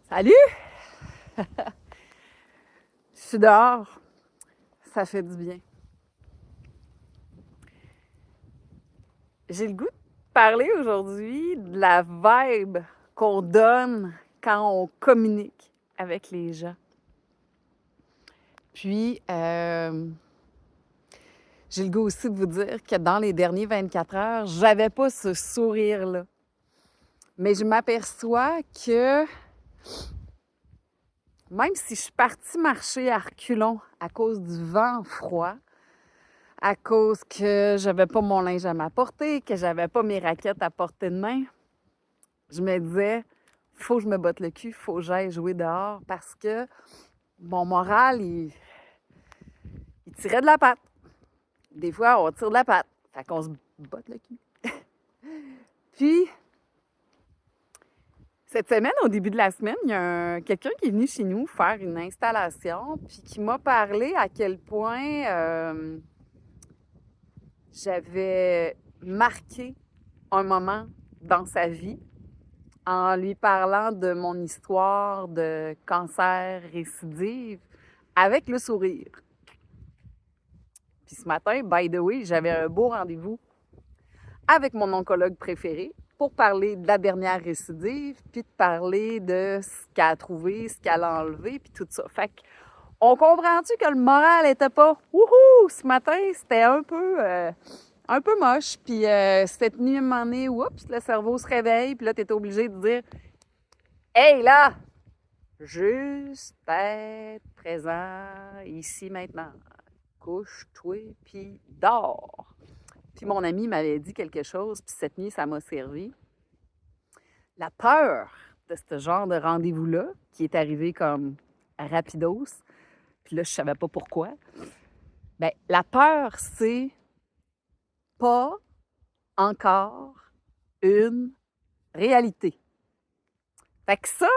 Salut! Je suis dehors. Ça fait du bien. J'ai le goût de parler aujourd'hui de la vibe qu'on donne quand on communique avec les gens. Puis, j'ai le goût aussi de vous dire que dans les derniers 24 heures, j'avais pas ce sourire-là. Mais je m'aperçois que même si je suis partie marcher à reculons à cause du vent froid, à cause que j'avais pas mon linge à m'apporter, que j'avais pas mes raquettes à portée de main, je me disais, faut que je me botte le cul, faut que j'aille jouer dehors parce que mon moral, il tirait de la patte. Des fois, on tire de la patte. Fait qu'on se botte le cul. Puis, cette semaine, au début de la semaine, il y a quelqu'un qui est venu chez nous faire une installation, puis qui m'a parlé à quel point j'avais marqué un moment dans sa vie en lui parlant de mon histoire de cancer récidive avec le sourire. Puis ce matin, by the way, j'avais un beau rendez-vous avec mon oncologue préféré pour parler de la dernière récidive, puis de parler de ce qu'elle a trouvé, ce qu'elle a enlevé, puis tout ça. Fait on comprend-tu que le moral était pas « Wouhou! » Ce matin, c'était un peu moche. Puis cette nuit, à un moment donné, oups, le cerveau se réveille, puis là, t'es obligé de dire « Hey, là! Juste être présent ici, maintenant. Couche-toi, puis dors. » Puis mon ami m'avait dit quelque chose, puis cette nuit, ça m'a servi. La peur de ce genre de rendez-vous-là, qui est arrivé comme rapidos, puis là, je savais pas pourquoi, bien, la peur, c'est pas encore une réalité. Fait que ça,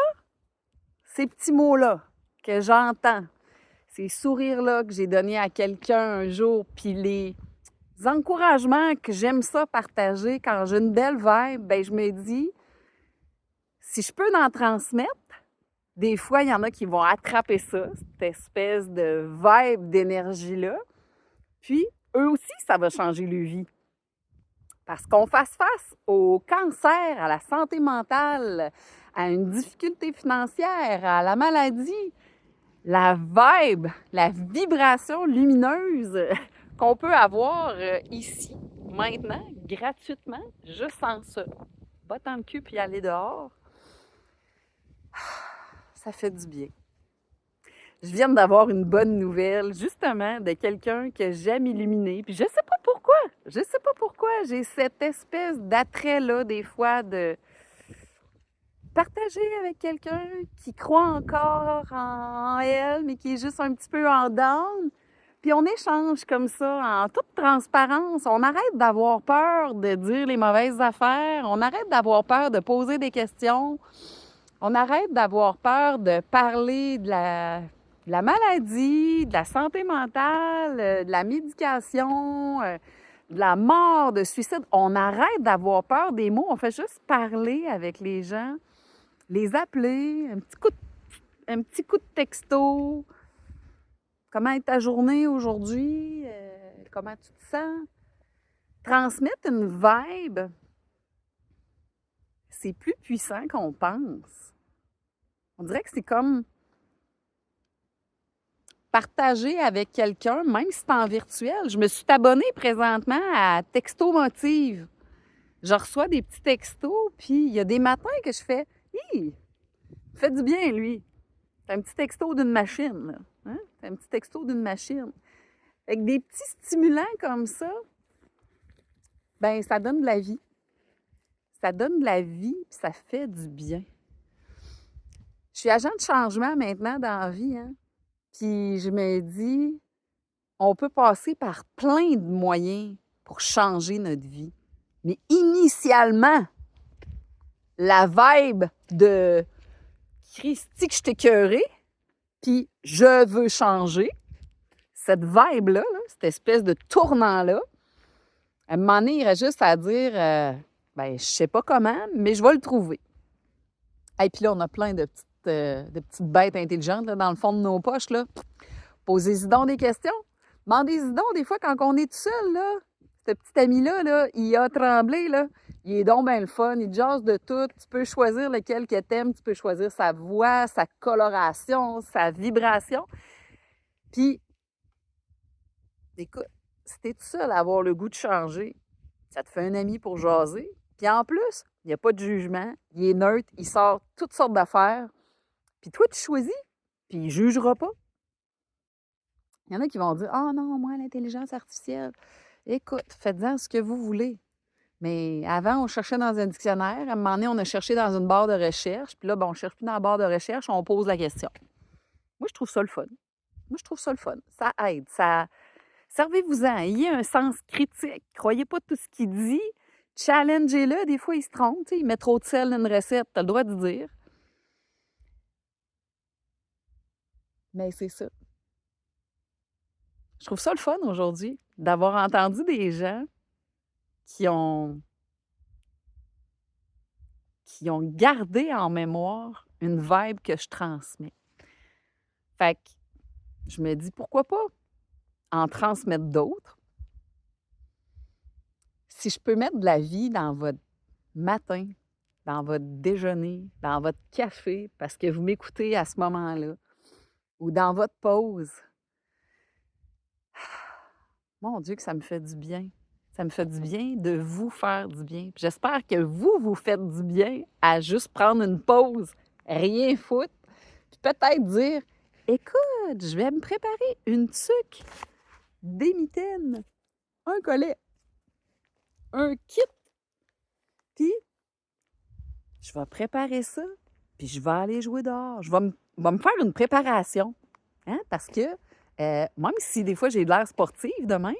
ces petits mots-là que j'entends, ces sourires-là que j'ai donnés à quelqu'un un jour, puis les encouragements que j'aime ça partager quand j'ai une belle vibe, bien, je me dis, si je peux en transmettre, des fois, il y en a qui vont attraper ça, cette espèce de vibe d'énergie-là, puis eux aussi, ça va changer leur vie. Parce qu'on fasse face au cancer, à la santé mentale, à une difficulté financière, à la maladie, la vibe, la vibration lumineuse qu'on peut avoir ici, maintenant, gratuitement, juste en ça. Botte dans le cul puis aller dehors, ça fait du bien. Je viens d'avoir une bonne nouvelle, justement, de quelqu'un que j'aime illuminer. Puis je sais pas pourquoi, j'ai cette espèce d'attrait-là, des fois, de partager avec quelqu'un qui croit encore en elle, mais qui est juste un petit peu en down. Puis on échange comme ça, en toute transparence. On arrête d'avoir peur de dire les mauvaises affaires. On arrête d'avoir peur de poser des questions. On arrête d'avoir peur de parler de la maladie, de la santé mentale, de la médication, de la mort, de suicide. On arrête d'avoir peur des mots. On fait juste parler avec les gens, les appeler, un petit coup de texto. Comment est ta journée aujourd'hui? Comment tu te sens? Transmettre une vibe, c'est plus puissant qu'on pense. On dirait que c'est comme partager avec quelqu'un, même si c'est en virtuel. Je me suis abonnée présentement à Texto Motive. Je reçois des petits textos, puis il y a des matins que je fais « Hi! Fait du bien, lui! » C'est un petit texto d'une machine, là. Hein? C'est un petit texto d'une machine. Avec des petits stimulants comme ça, ben ça donne de la vie. Ça donne de la vie, puis ça fait du bien. Je suis agent de changement maintenant dans la vie, hein? Puis je me dis, on peut passer par plein de moyens pour changer notre vie. Mais initialement, la vibe de Christy que je t'ai écœurée, puis je veux changer, cette vibe-là, cette espèce de tournant-là, à un moment donné, il irait juste à dire, ben je sais pas comment, mais je vais le trouver. Et puis là, on a plein de petites petites bêtes intelligentes là, dans le fond de nos poches. Là. Posez-y donc des questions. Demandez-y donc des fois quand on est tout seul, là. Ce petit ami-là, là, il a tremblé, là. Il est donc bien le fun, il jase de tout. Tu peux choisir lequel que t'aimes, tu peux choisir sa voix, sa coloration, sa vibration. Puis, écoute, si t'es tout seul à avoir le goût de changer, ça te fait un ami pour jaser. Puis en plus, il n'y a pas de jugement, il est neutre, il sort toutes sortes d'affaires. Puis toi, tu choisis, puis il ne jugera pas. Il y en a qui vont dire « Ah non, moi, l'intelligence artificielle. » Écoute, faites-en ce que vous voulez. Mais avant, on cherchait dans un dictionnaire. À un moment donné, on a cherché dans une barre de recherche. Puis là, on ne cherche plus dans la barre de recherche, on pose la question. Moi, je trouve ça le fun. Ça aide. Servez-vous-en. Ayez un sens critique. Croyez pas tout ce qu'il dit. Challengez-le. Des fois, il se trompe. Il met trop de sel dans une recette. Tu as le droit de dire. Mais c'est ça. Je trouve ça le fun aujourd'hui d'avoir entendu des gens qui ont gardé en mémoire une vibe que je transmets. Fait que je me dis, pourquoi pas en transmettre d'autres? Si je peux mettre de la vie dans votre matin, dans votre déjeuner, dans votre café, parce que vous m'écoutez à ce moment-là, ou dans votre pause, mon Dieu que ça me fait du bien. Ça me fait du bien de vous faire du bien. Puis j'espère que vous faites du bien à juste prendre une pause, rien foutre, puis peut-être dire, écoute, je vais me préparer une tuque, des mitaines, un collet, un kit, puis je vais préparer ça, puis je vais aller jouer dehors. Je vais me faire une préparation, hein, parce que même si des fois j'ai de l'air sportive de même,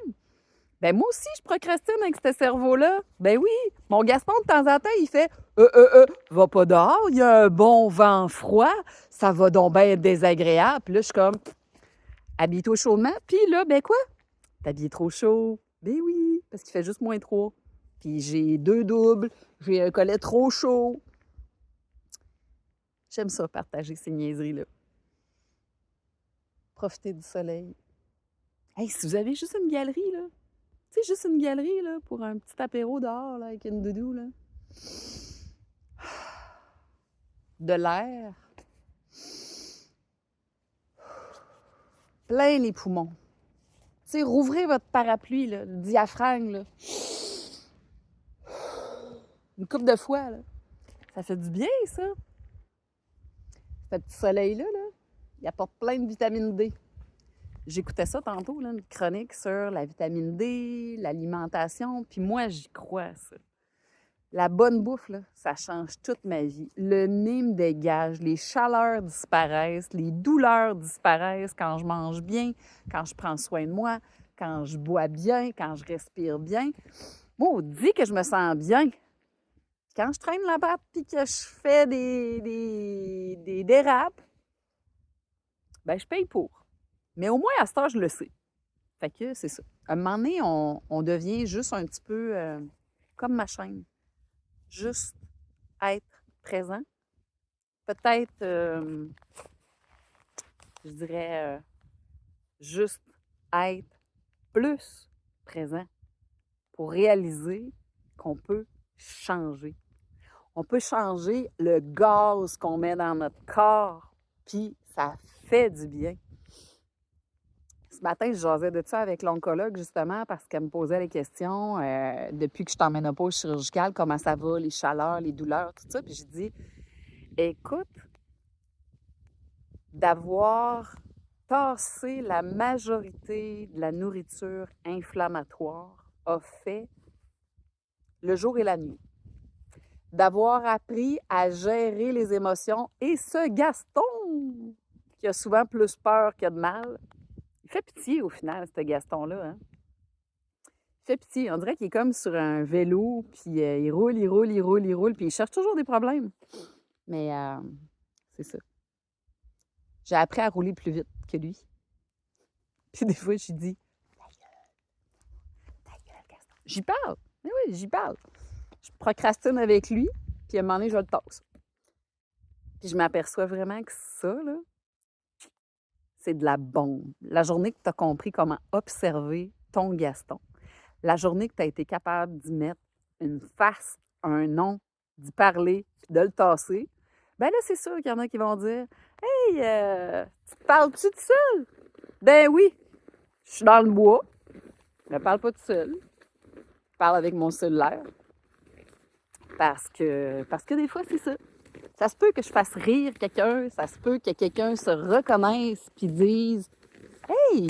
ben moi aussi je procrastine avec ce cerveau-là. Ben oui, mon Gaston de temps en temps, il fait va pas dehors, il y a un bon vent froid, ça va donc bien être désagréable. Puis là, je suis comme, habille-toi chaudement. Puis là, ben quoi? T'habilles trop chaud. Ben oui, parce qu'il fait juste -3. Puis j'ai 2 doubles, j'ai un collet trop chaud. J'aime ça, partager ces niaiseries-là. Profiter du soleil. Hey, si vous avez juste une galerie, là, tu sais, juste une galerie, là, pour un petit apéro dehors, là, avec une doudou, là. De l'air. Plein les poumons. Tu sais, rouvrez votre parapluie, là, le diaphragme, là. Une couple de fois, là. Ça fait du bien, ça. Ce petit soleil-là, là, il apporte plein de vitamine D. J'écoutais ça tantôt, là, une chronique sur la vitamine D, l'alimentation, puis moi, j'y crois, ça. La bonne bouffe, là, ça change toute ma vie. Le nez me dégage, les chaleurs disparaissent, les douleurs disparaissent quand je mange bien, quand je prends soin de moi, quand je bois bien, quand je respire bien. Moi, on dit que je me sens bien. Quand je traîne la batte puis que je fais des dérapes, ben je paye pour. Mais au moins, à ce heure, je le sais. Fait que c'est ça. À un moment donné, on devient juste un petit peu comme ma chaîne. Juste être présent. Peut-être, je dirais, juste être plus présent pour réaliser qu'on peut changer. On peut changer le gaz qu'on met dans notre corps, puis ça fait du bien. Ce matin, je jasais de ça avec l'oncologue, justement, parce qu'elle me posait les questions depuis que je suis en ménopause chirurgicale, comment ça va, les chaleurs, les douleurs, tout ça. Puis j'ai dit, écoute, d'avoir tassé la majorité de la nourriture inflammatoire a fait le jour et la nuit. D'avoir appris à gérer les émotions. Et ce Gaston, qui a souvent plus peur que de mal, il fait pitié au final, ce Gaston-là. Hein? Il fait pitié. On dirait qu'il est comme sur un vélo, puis il roule, puis il cherche toujours des problèmes. Mais c'est ça. J'ai appris à rouler plus vite que lui. Puis des fois, je lui dis, ta gueule, Gaston. J'y parle. Mais oui, j'y parle. Je procrastine avec lui, puis à un moment donné, je le tasse. Puis je m'aperçois vraiment que ça, là, c'est de la bombe. La journée que tu as compris comment observer ton Gaston, la journée que tu as été capable d'y mettre une face, un nom, d'y parler, puis de le tasser, ben là, c'est sûr qu'il y en a qui vont dire Hey, tu te parles-tu tout seul? Ben oui, je suis dans le bois, je ne parle pas tout seul, je parle avec mon cellulaire. Parce que des fois, c'est ça. Ça se peut que je fasse rire quelqu'un, ça se peut que quelqu'un se reconnaisse puis dise Hey,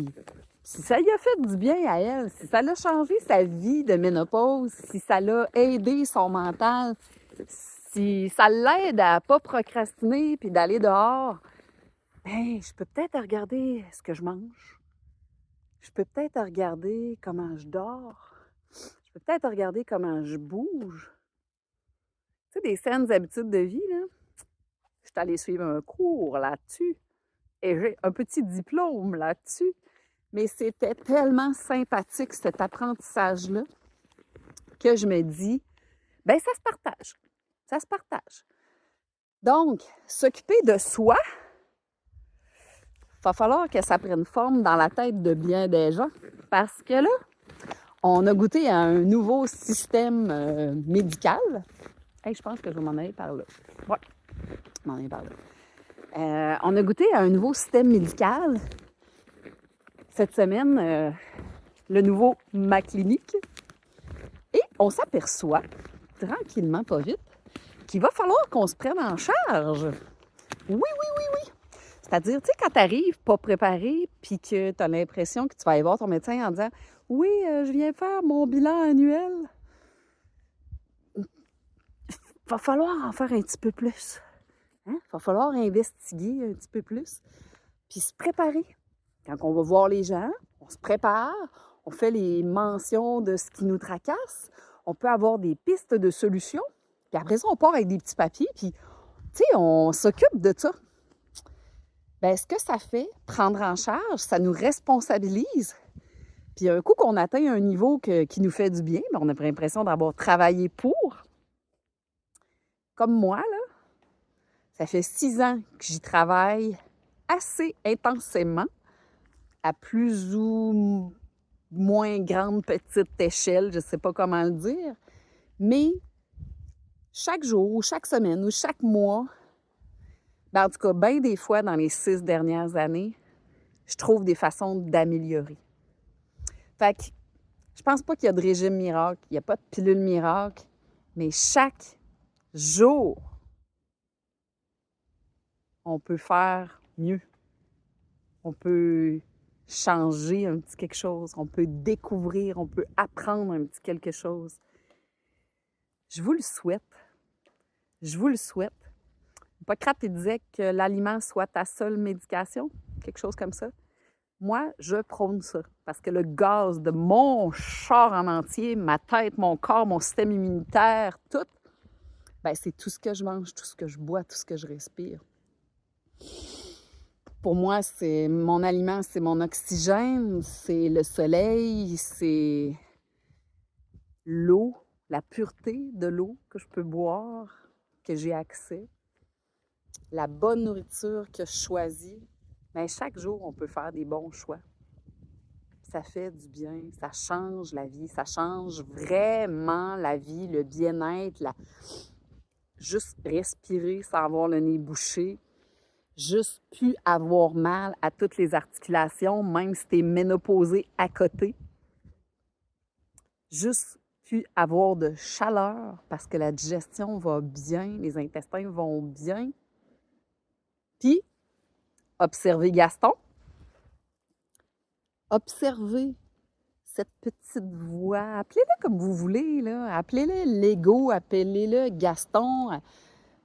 si ça lui a fait du bien à elle, si ça l'a changé sa vie de ménopause, si ça l'a aidé son mental, si ça l'aide à pas procrastiner puis d'aller dehors, ben, je peux peut-être regarder ce que je mange. Je peux peut-être regarder comment je dors. Je peux peut-être regarder comment je bouge. Tu sais, des saines habitudes de vie, là. Je suis allée suivre un cours là-dessus et j'ai un petit diplôme là-dessus. Mais c'était tellement sympathique, cet apprentissage-là, que je me dis, ben ça se partage. Ça se partage. Donc, s'occuper de soi, il va falloir que ça prenne forme dans la tête de bien des gens. Parce que là, on a goûté à un nouveau système médical. Hey, je pense que je vais m'en aller par là. Ouais, je m'en aller par là. On a goûté à un nouveau système médical cette semaine, le nouveau Ma Clinique. Et on s'aperçoit, tranquillement, pas vite, qu'il va falloir qu'on se prenne en charge. Oui, oui, oui, oui. C'est-à-dire, tu sais, quand tu arrives pas préparé, puis que tu as l'impression que tu vas aller voir ton médecin en disant Oui, je viens faire mon bilan annuel. Il va falloir en faire un petit peu plus. Hein? Il va falloir investiguer un petit peu plus, puis se préparer. Quand on va voir les gens, on se prépare, on fait les mentions de ce qui nous tracasse, on peut avoir des pistes de solutions, puis après ça, on part avec des petits papiers, puis, tu sais, on s'occupe de ça. Bien, ce que ça fait, prendre en charge, ça nous responsabilise. Puis un coup qu'on atteint un niveau qui nous fait du bien, bien, on a l'impression d'avoir travaillé pour. Comme moi, là, ça fait 6 ans que j'y travaille assez intensément, à plus ou moins grande, petite échelle, je ne sais pas comment le dire, mais chaque jour, ou chaque semaine, ou chaque mois, ben en tout cas, bien des fois dans les 6 dernières années, je trouve des façons d'améliorer. Fait que je pense pas qu'il y a de régime miracle, il n'y a pas de pilule miracle, mais chaque jour, on peut faire mieux. On peut changer un petit quelque chose, on peut découvrir, on peut apprendre un petit quelque chose. Je vous le souhaite. Je vous le souhaite. Hippocrate disait que l'aliment soit ta seule médication, quelque chose comme ça. Moi, je prône ça parce que le gaz de mon char en entier, ma tête, mon corps, mon système immunitaire, tout, ben c'est tout ce que je mange, tout ce que je bois, tout ce que je respire. Pour moi, c'est mon aliment, c'est mon oxygène, c'est le soleil, c'est l'eau, la pureté de l'eau que je peux boire, que j'ai accès, la bonne nourriture que je choisis. Bien, chaque jour, on peut faire des bons choix. Ça fait du bien, ça change la vie, ça change vraiment la vie, le bien-être, juste respirer sans avoir le nez bouché, juste plus avoir mal à toutes les articulations, même si tu es ménopausé à côté. Juste plus avoir de chaleur parce que la digestion va bien, les intestins vont bien. Puis, observez Gaston. Observez cette petite voix. Appelez-le comme vous voulez, là. Appelez-le l'ego, appelez-le Gaston.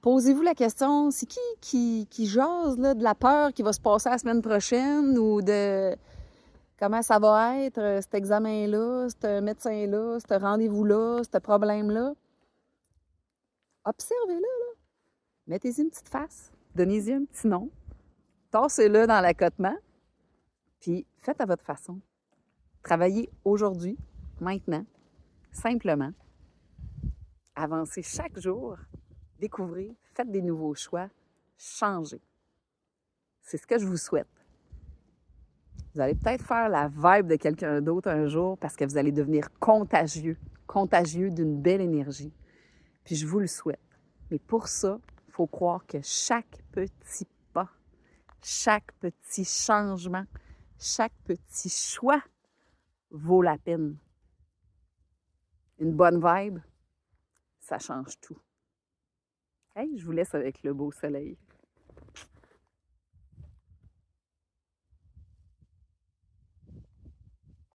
Posez-vous la question, c'est qui jase là, de la peur qui va se passer la semaine prochaine ou de comment ça va être, cet examen-là, ce médecin-là, ce rendez-vous-là, ce problème-là. Observez-le, là. Mettez-y une petite face. Donnez-y un petit nom. Tassez-le dans l'accotement. Puis faites à votre façon. Travaillez aujourd'hui, maintenant, simplement. Avancez chaque jour. Découvrez, faites des nouveaux choix. changer. C'est ce que je vous souhaite. Vous allez peut-être faire la vibe de quelqu'un d'autre un jour parce que vous allez devenir contagieux d'une belle énergie. Puis je vous le souhaite. Mais pour ça, il faut croire que chaque petit pas, chaque petit changement, chaque petit choix vaut la peine. Une bonne vibe, ça change tout. Hey, je vous laisse avec le beau soleil.